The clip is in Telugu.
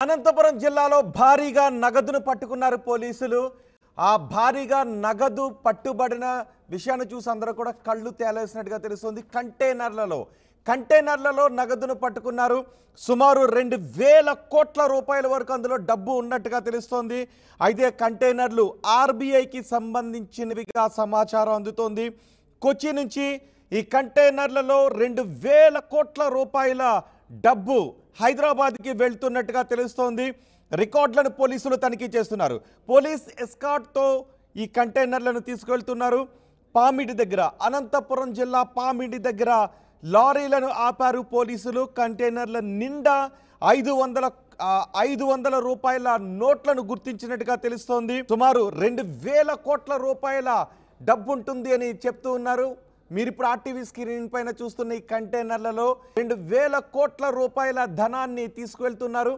అనంతపురం జిల్లాలో భారీగా నగదును పట్టుకున్నారు పోలీసులు. ఆ భారీగా నగదు పట్టుబడిన విషయాన్ని చూసి అందరూ కూడా కళ్ళు తేలేసినట్టుగా తెలుస్తుంది. కంటైనర్లలో నగదును పట్టుకున్నారు. సుమారు 2,000 కోట్ల రూపాయల వరకు అందులో డబ్బు ఉన్నట్టుగా తెలుస్తోంది. అయితే కంటైనర్లు ఆర్బీఐకి సంబంధించినవిగా సమాచారం అందుతోంది. కొచ్చి నుంచి ఈ కంటైనర్లలో 2,000 కోట్ల రూపాయల డబ్బు హైదరాబాద్కి వెళ్తున్నట్టుగా తెలుస్తోంది. రికార్డులను పోలీసులు తనిఖీ చేస్తున్నారు. పోలీస్ ఎస్కార్ట్తో ఈ కంటైనర్లను తీసుకెళ్తున్నారు. పామిడి దగ్గర, అనంతపురం జిల్లా పామిడి దగ్గర లారీలను ఆపారు పోలీసులు. కంటైనర్ల నిండా 500 రూపాయల నోట్లను గుర్తించినట్టుగా తెలుస్తోంది. సుమారు 2,000 కోట్ల రూపాయల డబ్బు ఉంటుంది అని చెప్తూ ఉన్నారు. మీరు ఇప్పుడు ఆర్టీవీ స్క్రీన్ పైన చూస్తున్న ఈ కంటైనర్లలో 2,000 కోట్ల రూపాయల ధనాన్ని తీసుకువెళ్తున్నారు.